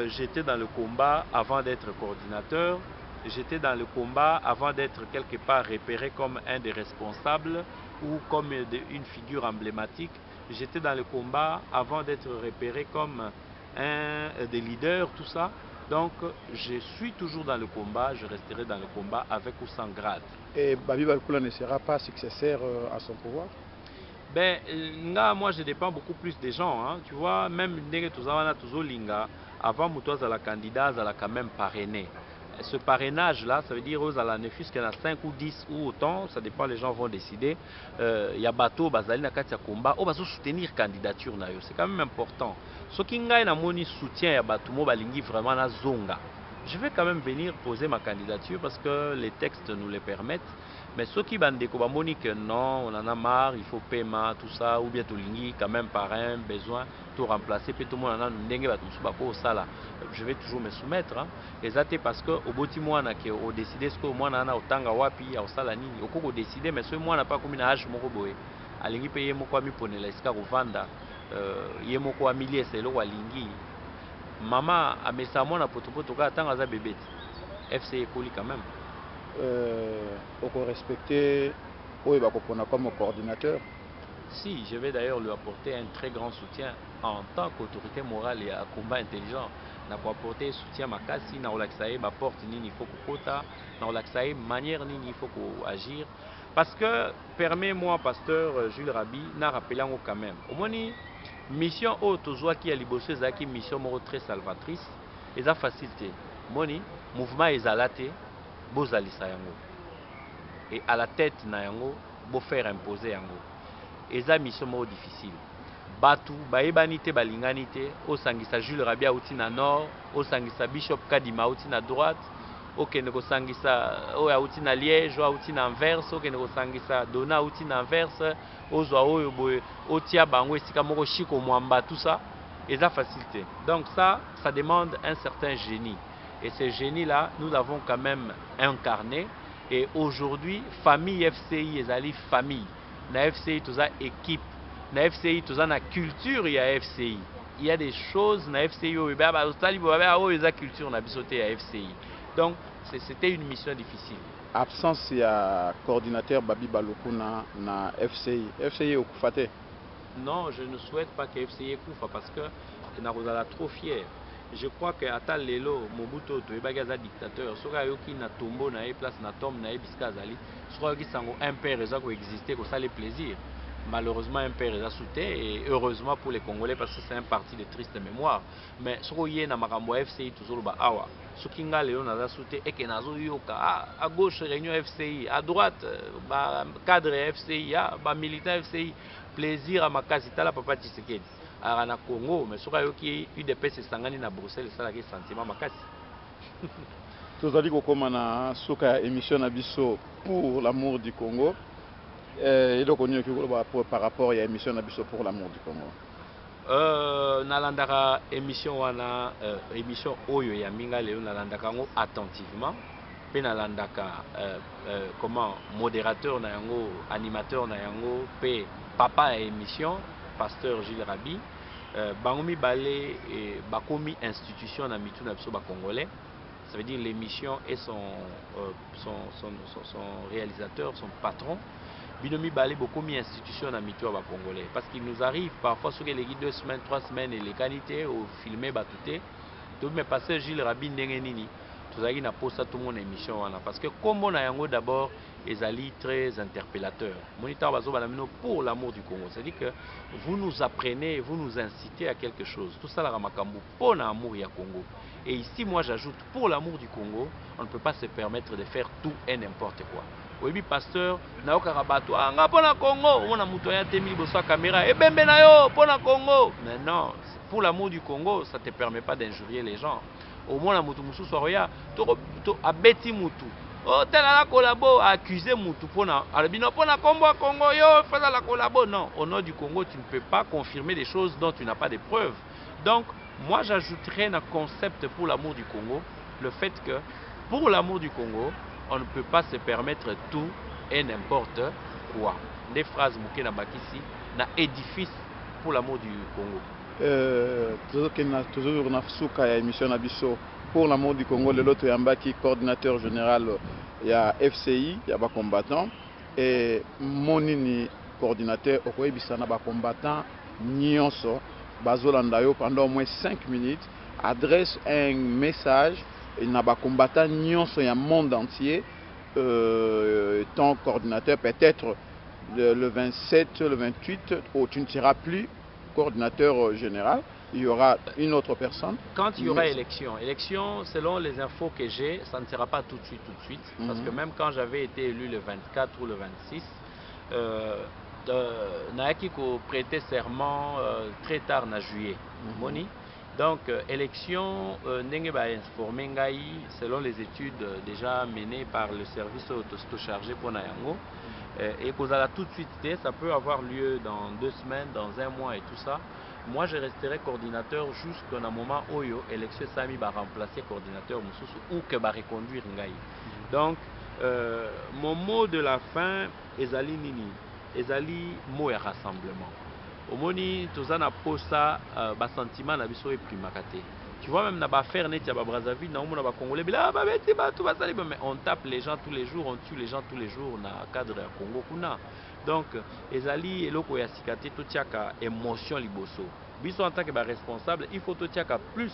j'étais dans le combat avant d'être coordinateur. J'étais dans le combat avant d'être quelque part repéré comme un des responsables ou comme une figure emblématique. J'étais dans le combat avant d'être repéré comme un des leaders, tout ça. Donc, je suis toujours dans le combat, je resterai dans le combat avec ou sans grade. Et Babi Balkoula ne sera pas successeur à son pouvoir? Ben, là, moi, je dépends beaucoup plus des gens. Hein. Tu vois, même Ndenge Tozawana Tozolinga, avant Moutouz à la candidat, elle a quand même parrainé. Ce parrainage-là, ça veut dire aux ne fût-ce qu'il y en a 5 ou 10 ou autant, ça dépend, les gens vont décider. Il y a bateau, bazali na kati ya combat, on va soutenir candidature na yo. C'est quand même important. Ce qui ngaï na moni soutien ya bateau mo balingi vraiment na zonga. Je vais quand même venir poser ma candidature parce que les textes nous le permettent. Mais ceux qui bandeko bamoni que non, on en a marre, il faut paiement, tout ça, ou bien tout lingi quand même par un besoin, tout remplacer, puis tout le monde en a ndenge bako sala. Je vais toujours me soumettre. Hein. Et ça c'est parce que au boti moi na ke au décider ce que moi na na otanga wapi au sala nini, au koko décider mais ce moi na pas comme na hache moko boye. Alingi payer moko ami ponela iska rovanda, ye moko amilier c'est le walingi. Maman a mis ça na potopoto ka tanga za bébé. FC Koli quand même. Pour respecter comme coordinateur. Si, je vais d'ailleurs lui apporter un très grand soutien en tant qu'autorité morale et à combat intelligent. N'a pas apporté soutien à Makasi, n'a relaxé ma porte ni il faut qu'on kota, n'a relaxé manière ni il faut qu'on agir. Parce que permets-moi, pasteur Jules Rabi, n'a rappelé quand même. Au moins mission haute qui a libéré zaki mission très salvatrice, et ça facilité. Moni mouvement ezalate bozalisa yango. Et à la tête na yango bo faire imposer yango. Eza mission mo difficile. Batu baebanité balinganité au sangisa Jules Rabia outi na nord, au sangisa Bishop Kadima outi na droite, au keneko sangisa o outi na Liège, o outi na Anvers, au keneko sangisa Dona outi na Anvers, au zo oyo boye otia bango esika moko chiko mwamba tout ça, eza facilité. Donc ça demande un certain génie. Et ce génie-là, nous l'avons quand même incarné. Et aujourd'hui, famille FCI, ezali famille. Na FCI, tout ça équipe. Na FCI, tout ça na culture, il y a FCI. Il y a des choses na FCI, culture na bisoté à FCI. Donc, c'était une mission difficile. Absence, il y a coordinateur Babi Balokuna na FCI. FCI au Koufate? Non, je ne souhaite pas que FCI Koufa parce que Narozala trop fier. Je crois que Atal Lelo, Mobutu, tu es bagaza dictateur. Soka yoki na tombeau na place na tombe na biska azali. Soka yoki sango un père raison ko exister ko ça les plaisirs. Malheureusement un père est sauté et heureusement pour les Congolais parce que c'est un parti de triste mémoire. Mais soko yé na makambo FCI toujours ba awa. Soki nga lelo na sauté et que nazo yoka à gauche réunion FCI, à droite ba cadre FCI, ba militant FCI. Plaisir à makasi tala papa Tshisekedi. À na Congo, mais sur qui UDPS sangani na Bruxelles, ça la sentiment makasi. Tous allez comme na soka émission na biso pour l'amour du Congo. Et donc on y par rapport à l'émission na biso pour l'amour du Congo. Nalandaka émission wana émission oyo ya minga leo nalandaka ngo attentivement. Pe nalandaka comment modérateur na yango, animateur na yango, pe papa émission pasteur Gilles Rabi. Bangomi Balé et Bakomi institution na mitu na biso ba congolais. Ça veut dire l'émission et son réalisateur, son patron. Binomi Balé Bakomi institution na mitu ba congolais. Parce qu'il nous arrive parfois sur les 2 semaines, 3 semaines et les qualités au filmer batouté. Tout mais pasteur Gilles Rabi ndenge nini. Tozaki na posta tout mon émission wana parce que comme on a yango d'abord ezali très interpellateur. Moniteur bazo banamino pour l'amour du Congo. C'est-à-dire que vous nous apprenez, vous nous incitez à quelque chose. Tout ça la ramakambu pour l'amour ya Congo. Et ici, moi, j'ajoute pour l'amour du Congo, on ne peut pas se permettre de faire tout et n'importe quoi. Oui, pasteur, na okarabato, anga pona Congo, on a moutoya temi bosa caméra, et bembe na yo pona Congo. Mais non, pour l'amour du Congo, ça ne te permet pas d'injurier les gens. Au moins la moutou moussou soya, to abeti moutou. Oh, tel la collabo a accusé moutou pona, albino pona Congo yo, fais la collabo. Non, au nom du Congo, tu ne peux pas confirmer des choses dont tu n'as pas de preuves. Donc, moi, j'ajouterais un concept pour l'amour du Congo, le fait que pour l'amour du Congo, on ne peut pas se permettre tout et n'importe quoi. Des phrases mouké na bakisi na édifice pour l'amour du Congo. Toujours na suka ya émission na biso pour l'amour du Congo, le loto yambaki coordinateur général ya FCI ya ba combattant et monini coordinateur okoyebisa na ba combattant nyonso bazolanda yo pendant au moins 5 minutes, adresse un message na ba combattant nyonso ya monde entier. Ton coordinateur peut-être le 27, le 28, où tu ne seras plus coordinateur général, il y aura une autre personne. Quand il y aura élection, selon les infos que j'ai, ça ne sera pas tout de suite, parce que même quand j'avais été élu le 24 ou le 26, Naaki ko prêté serment très tard en juillet. Moni. Donc, élection, Ndenge ba informé ngai selon les études déjà menées par le service auto-chargé pour Nayango. Et Kozala tout de suite, ça peut avoir lieu dans 2 semaines, dans 1 mois et tout ça. Moi, je resterai coordinateur jusqu'à un moment où l'élection Sami va remplacer coordinateur Moussoussou ou que va reconduire Ngai. Donc, mon mot de la fin, Ezali Nini, Ezali mot et rassemblement. Omoni tozana posa ba sentiment na biso e primakate. Tu vois même na ba faire net ya ba Brazzaville na omona ba congolais bila ba beti ba tout ba sali mais on tape les gens tous les jours, on tue les gens tous les jours na cadre ya Congo kuna. Donc ezali eloko ya sikate to tiaka émotion liboso. Biso en tant que ba responsable, il faut to tiaka plus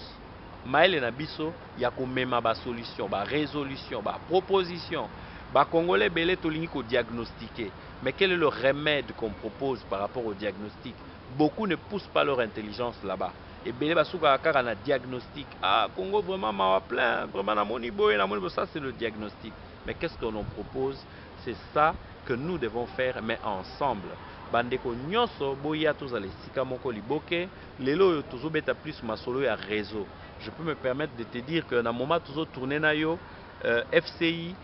maele na biso ya ko mema ba solution, ba résolution, ba proposition. Bah, Congolais belé tolingi ko diagnostiquer. Mais quel est le remède qu'on propose par rapport au diagnostic? Beaucoup ne poussent pas leur intelligence là-bas. Et belé basuka kaka na diagnostic. Ah, Congo vraiment m'a plein, vraiment na moni boy, na moni ça c'est le diagnostic. Mais qu'est-ce qu'on en propose? C'est ça que nous devons faire, mais ensemble. Bandeko nyonso boya tozale sika moko liboke, lelo yo tozobeta plus masolo ya réseau. Je peux me permettre de te dire que na moment tozo tourner na yo FCI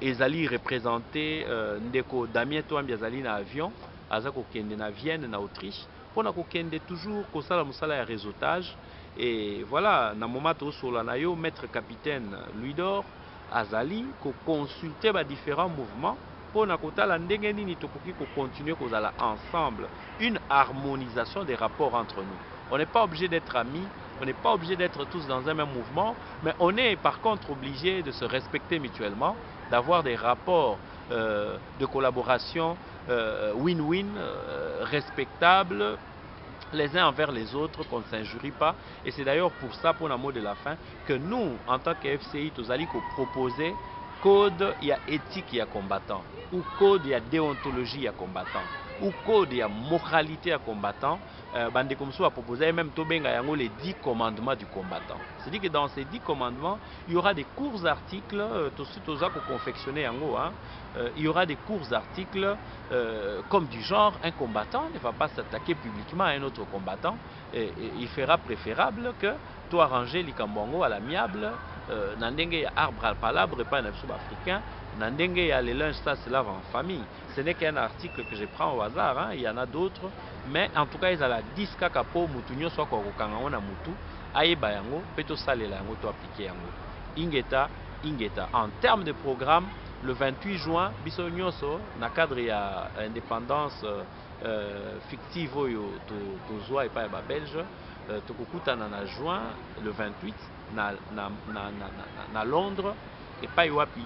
ezali représenté ndeko Damien Toambi azali na avion azako kende na Vienne na Autriche pona ko kende toujours ko sala musala ya réseautage et voilà na moment to sola na yo maître capitaine Louis-Dor azali ko consulter ba différents mouvements pona ko tala ndenge nini tokoki ko continuer ko zala ensemble, une harmonisation des rapports entre nous. On n'est pas obligé d'être amis, on n'est pas obligé d'être tous dans un même mouvement, mais on est par contre obligé de se respecter mutuellement, d'avoir des rapports de collaboration win-win, respectables, les uns envers les autres, qu'on ne s'injurie pas. Et c'est d'ailleurs pour ça, pour le mot de la fin, que nous, en tant que FCI, nous allons proposer code, il y a éthique, il y a combattant, ou code, il y a déontologie, il y a combattant, ou code, il y a moralité à combattant. Bande comme ça a proposé même les 10 commandements du combattant. C'est-à-dire que dans ces 10 commandements, il y aura des courts articles, confectionner il y aura des courts articles comme du genre un combattant ne va pas s'attaquer publiquement à un autre combattant. Et il fera préférable que toi arranger les Kambongo à l'amiable, Nandenge ya arbre à palabre et pas un africain. Nandenge ya les linges ça se lave en famille. Ce n'est qu'un article que je prends au hasard, hein. Il y en a d'autres, mais en tout cas ils ont la 10 kakapo mutunyo soit kokanga na mutu ayeba yango peto salela yango to appliquer yango. Ingeta en termes de programme le 28 juin biso nyonso na cadre ya indépendance fictive oyo to zoa et pas ba belge tokokutana na juin le 28 na Londres et pas wapi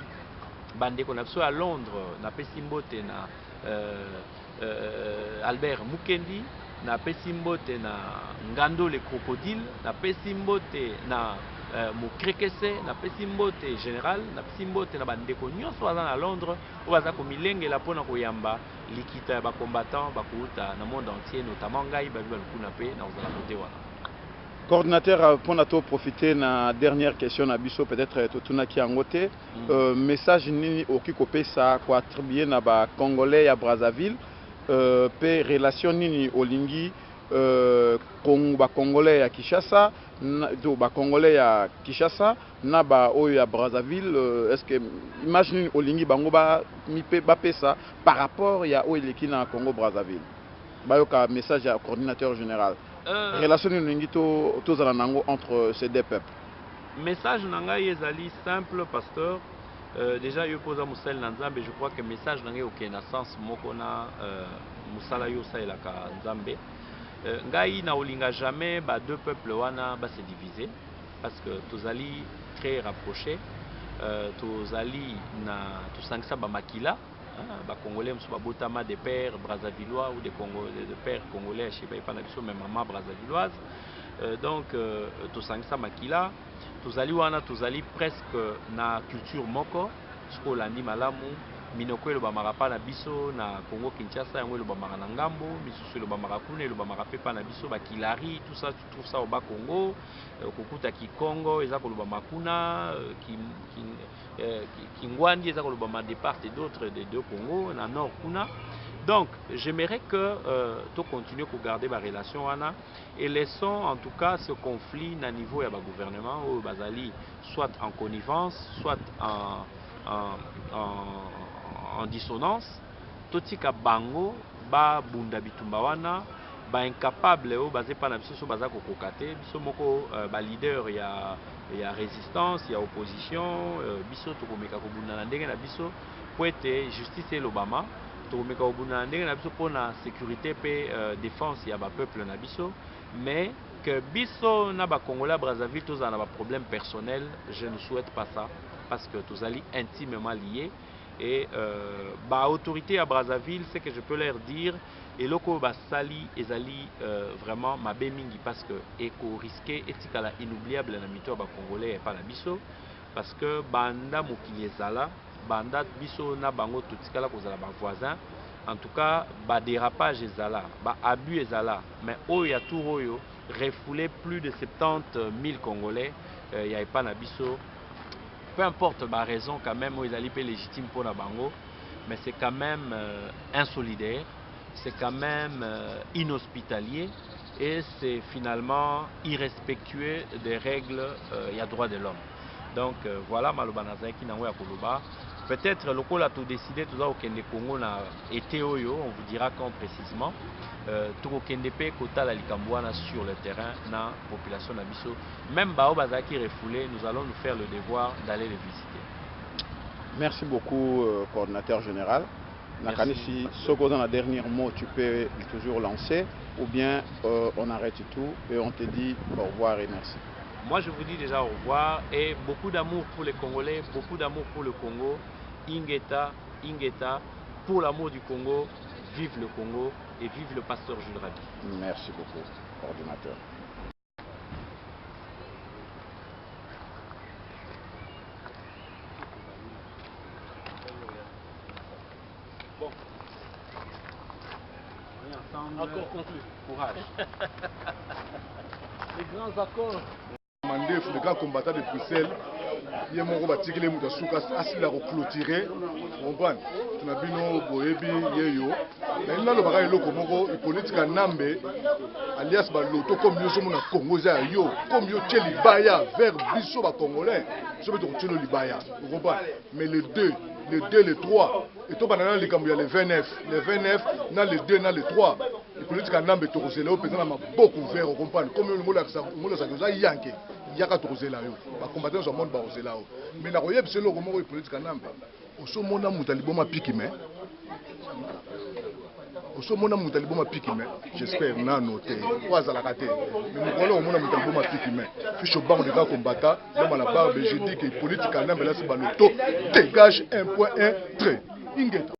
bandeko na biso à Londres na pesimbote na Albert Mukendi na pesimbote na Ngando le crocodile na pesimbote na mokrekese na pesi mbote général na pesi mbote na bandeko nyonso baza na Londres oyo baza komilengela mpona koyamba likita ya bacombattant bakouta na monde entier, notamment ngai babi balukuna mpe na kozala kote wana. Coordinateur, pour nous profiter na dernière question na biso peut-être totuna ki angote message nini okikope ça ko attribuer na ba congolais ya Brazzaville pe relation nini olingi ba congolais ya Kinshasa do ba congolais ya Kinshasa na ba oyo ya Brazzaville est-ce que imagine olingi bango ba mi pe ba pesa par rapport ya oyo leki na Congo Brazzaville bayoka message ya coordinateur général relation entre ces deux peuples. Message nangai ezali simple pasteur. Déjà yo posa musel na Nzambe, je crois que message nangai ok na sens moko na musala yo saelaka Nzambe. Ngai na olinga jamais ba deux peuples wana ba se diviser parce que tozali très rapprochés. Tozali na tosangisa ba makila. Les Congolais sont botama des pères brazzavillois ou des pères congolais, je ne sais pas, même maman brazzavilloise. Donc, tout ça makila, tous allés presque na culture moko, ce qu'on a dit malamu, minoko le bamarapa na biso na Congo Kinshasa, yango le bamarana ngambo, misusu le bamarakune, le bamarapepa na biso, bakilari, tout ça tu trouves ça au bas Congo, kokuta ki Congo, ezako le bamakuna, Kingwandi, ezako le bama de part et d'autre des deux Congo, na nord kuna. Donc, j'aimerais que tu continues à garder ma relation Anna et laissons en tout cas ce conflit à niveau du gouvernement au Bazali, soit en connivence, soit en dissonance. Totika bango ba bunda bitumba wana ba incapable o bazé pa na biso so baza kokokate biso moko ba leader ya résistance ya opposition biso tokomeka ko bunda na ndenge na biso po ete justice l'Obama tokomeka ko bunda na ndenge na biso pona sécurité pe défense ya ba peuple na biso, mais que biso na ba Congolais Brazzaville tous en a ba problème personnel, je ne souhaite pas ça parce que tous allons intimement liés. Et bah autorité à Brazzaville, c'est que je peux leur dire et loko basali ezali vraiment mabe mingi parce que eko risqué etikala inoubliable na mito ba congolais et pas na biso parce que banda mokili ezala banda biso na bango totikala kozala ba voisins, en tout cas ba dérapage ezala ba abus ezala, mais oyo ya tour oyo refoulé plus de 70 000 congolais ya pas na biso. Peu importe ma raison, quand même, ils allaient pas légitime pour la bango, mais c'est quand même insolidaire, c'est quand même inhospitalier et c'est finalement irrespectueux des règles il y a droit de l'homme. Donc voilà, Malobanaza qui n'a pas Koloba. Peut-être le col a tout décidé, tout ça au Kende Congo na été oyo, on vous dira quand précisément. Tout au Kendepe Kota la Likambouana sur le terrain, na population Nabiso. Même Bao Bazaki refoulé, nous allons nous faire le devoir d'aller les visiter. Merci beaucoup, coordinateur général. Nakanishi, Soko dans la dernière mot, tu peux toujours lancer, ou bien on arrête tout et on te dit au revoir et merci. Moi, je vous dis déjà au revoir et beaucoup d'amour pour les Congolais, beaucoup d'amour pour le Congo. Ingeta, Ingeta, pour l'amour du Congo, vive le Congo et vive le pasteur Jules Rabi. Merci beaucoup, coordinateur. Bon. Accord conclu. Courage. Les grands accords. Le grand combattant de Bruxelles, il y a mon bâti qui est mouta souka asila ko clôturer comprendre tuna bino boyebi yeyo mais il na lo baka eloko moko politique nambe alias ba loto comme yo somo na Congo za yo comme yo tcheli baya vers biso ba congolais so beto tchelo libaya vous comprenez, mais le 2 le 3 et to banana likambo ya le 29 na le 2 na le 3 politique nambe to kozela o pezana maboko ouvert au comprendre comme yo mola sa koza yanke yaka tozela yo ba combattant zo monde ba ozela o mais na koyeb selo ko moko politique nambe oso mona mutali boma pikime oso mona mutali boma pikime j'espère na noter kwa la kate mais mukolo mona mutali boma pikime fiche banc de gars combattant dans la barbe je dis que politique nambe là c'est ba loto dégage 1.1 trait ingeta